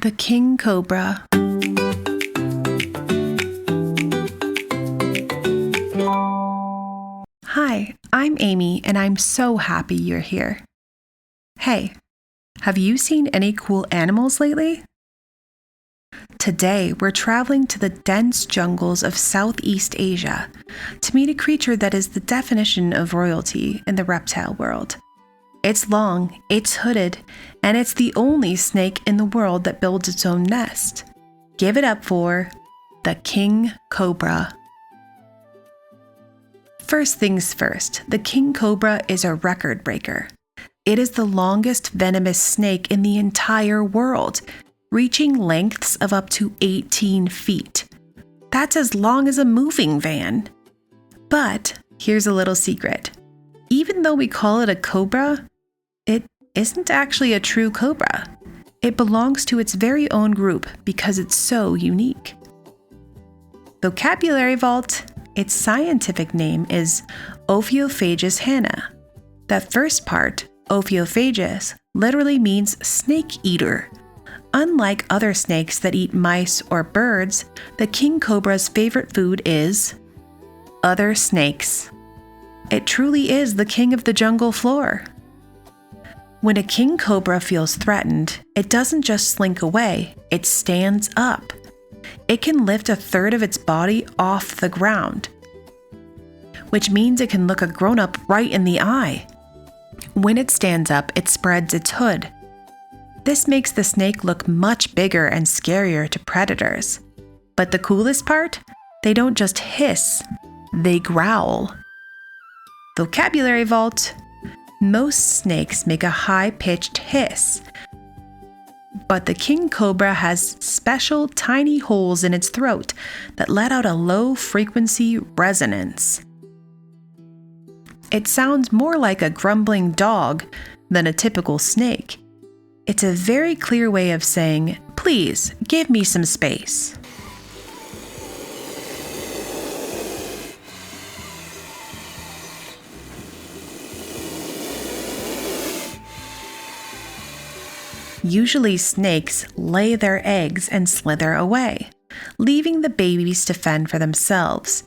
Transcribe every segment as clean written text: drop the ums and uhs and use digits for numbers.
The King Cobra. Hi, I'm Aimee, and I'm so happy you're here. Hey, have you seen any cool animals lately? Today, we're traveling to the dense jungles of Southeast Asia to meet a creature that is the definition of royalty in the reptile world. It's long, it's hooded, and it's the only snake in the world that builds its own nest. Give it up for the King Cobra. First things first, the King Cobra is a record breaker. It is the longest venomous snake in the entire world, reaching lengths of up to 18 feet. That's as long as a moving van. But here's a little secret. Even though we call it a cobra, it isn't actually a true cobra. It belongs to its very own group because it's so unique. Vocabulary Vault. Its scientific name is Ophiophagus hannah. That first part, Ophiophagus, literally means snake eater. Unlike other snakes that eat mice or birds, the king cobra's favorite food is other snakes. It truly is the king of the jungle floor. When a king cobra feels threatened, it doesn't just slink away, it stands up. It can lift a third of its body off the ground, which means it can look a grown-up right in the eye. When it stands up, it spreads its hood. This makes the snake look much bigger and scarier to predators. But the coolest part? They don't just hiss, they growl. Vocabulary Vault. Most snakes make a high-pitched hiss, but the king cobra has special tiny holes in its throat that let out a low-frequency resonance. It sounds more like a grumbling dog than a typical snake. It's a very clear way of saying, "Please, give me some space." Usually snakes lay their eggs and slither away, leaving the babies to fend for themselves.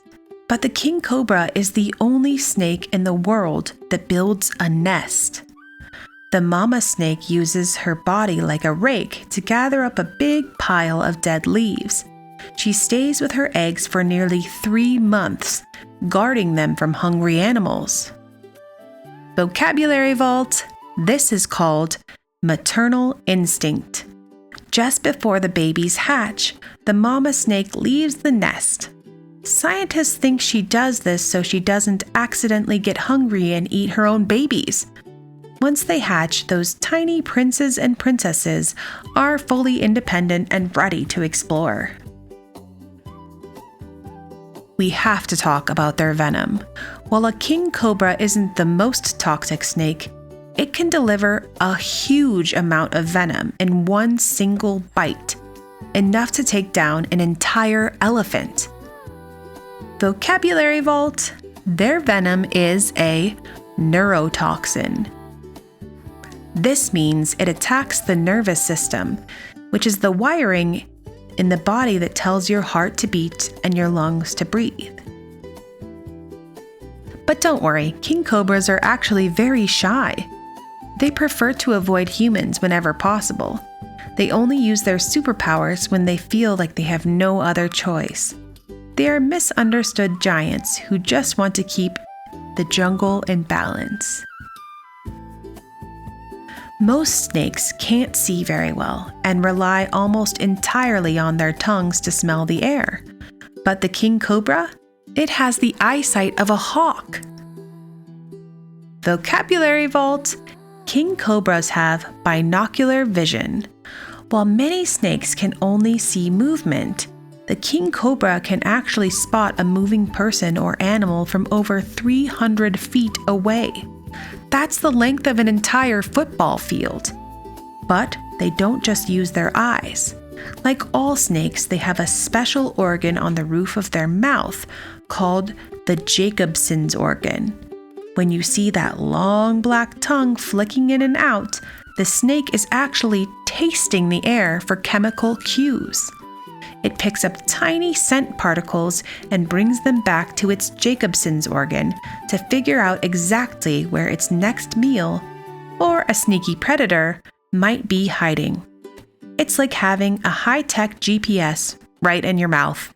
But the king cobra is the only snake in the world that builds a nest. The mama snake uses her body like a rake to gather up a big pile of dead leaves. She stays with her eggs for nearly 3 months, guarding them from hungry animals. Vocabulary Vault. This is called maternal instinct. Just before the babies hatch, the mama snake leaves the nest. Scientists think she does this so she doesn't accidentally get hungry and eat her own babies. Once they hatch, those tiny princes and princesses are fully independent and ready to explore. We have to talk about their venom. While a king cobra isn't the most toxic snake, it can deliver a huge amount of venom in one single bite, enough to take down an entire elephant. Vocabulary Vault. Their venom is a neurotoxin. This means it attacks the nervous system, which is the wiring in the body that tells your heart to beat and your lungs to breathe. But don't worry, king cobras are actually very shy. They prefer to avoid humans whenever possible. They only use their superpowers when they feel like they have no other choice. They are misunderstood giants who just want to keep the jungle in balance. Most snakes can't see very well and rely almost entirely on their tongues to smell the air. But the king cobra? It has the eyesight of a hawk. Vocabulary Vault. King cobras have binocular vision. While many snakes can only see movement, the king cobra can actually spot a moving person or animal from over 300 feet away. That's the length of an entire football field. But they don't just use their eyes. Like all snakes, they have a special organ on the roof of their mouth called the Jacobson's organ. When you see that long black tongue flicking in and out, the snake is actually tasting the air for chemical cues. It picks up tiny scent particles and brings them back to its Jacobson's organ to figure out exactly where its next meal, or a sneaky predator, might be hiding. It's like having a high-tech GPS right in your mouth.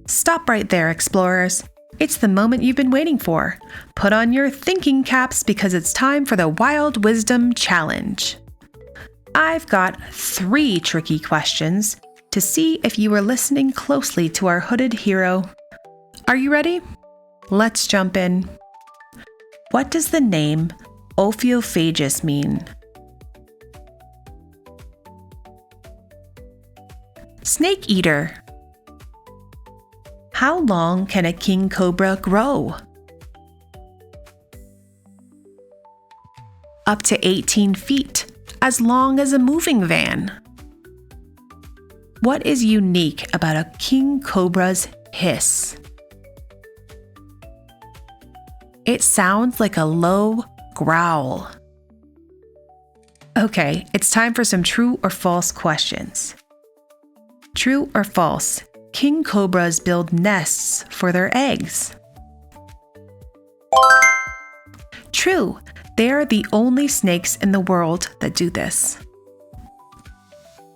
Stop right there, explorers. It's the moment you've been waiting for. Put on your thinking caps because it's time for the Wild Wisdom Challenge. I've got 3 tricky questions to see if you were listening closely to our hooded hero. Are you ready? Let's jump in. What does the name Ophiophagus mean? Snake eater. How long can a king cobra grow? Up to 18 feet, as long as a moving van. What is unique about a king cobra's hiss? It sounds like a low growl. Okay, it's time for some true or false questions. True or false? King cobras build nests for their eggs. True, they are the only snakes in the world that do this.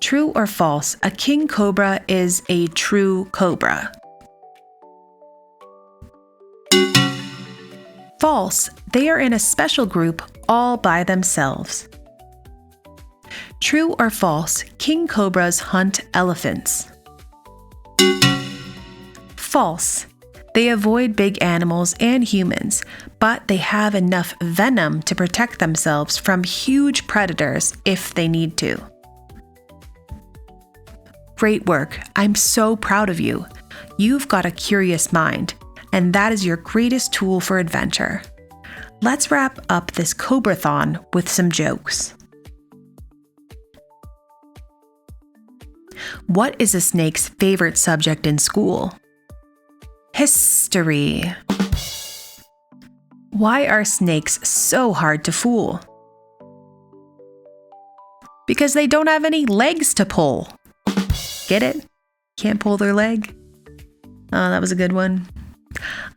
True or false, a king cobra is a true cobra. False, they are in a special group all by themselves. True or false, king cobras hunt elephants. False. They avoid big animals and humans, but they have enough venom to protect themselves from huge predators if they need to. Great work. I'm so proud of you. You've got a curious mind, and that is your greatest tool for adventure. Let's wrap up this Cobrathon with some jokes. What is a snake's favorite subject in school? History. Why are snakes so hard to fool? Because they don't have any legs to pull. Get it? Can't pull their leg? Oh, that was a good one.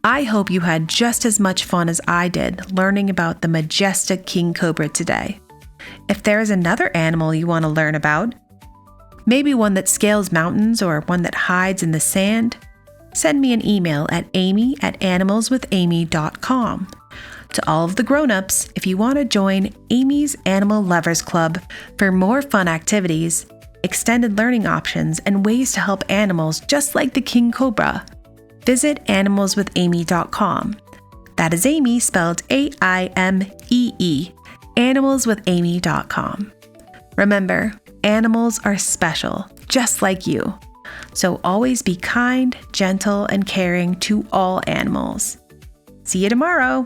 I hope you had just as much fun as I did learning about the majestic king cobra today. If there is another animal you want to learn about, maybe one that scales mountains or one that hides in the sand, send me an email at aimee@animalswithaimee.com. To all of the grown-ups, if you want to join Aimee's Animal Lovers Club for more fun activities, extended learning options, and ways to help animals just like the king cobra, visit animalswithaimee.com. That is Aimee spelled AIMEE, animalswithaimee.com. Remember, animals are special, just like you. So always be kind, gentle, and caring to all animals. See you tomorrow.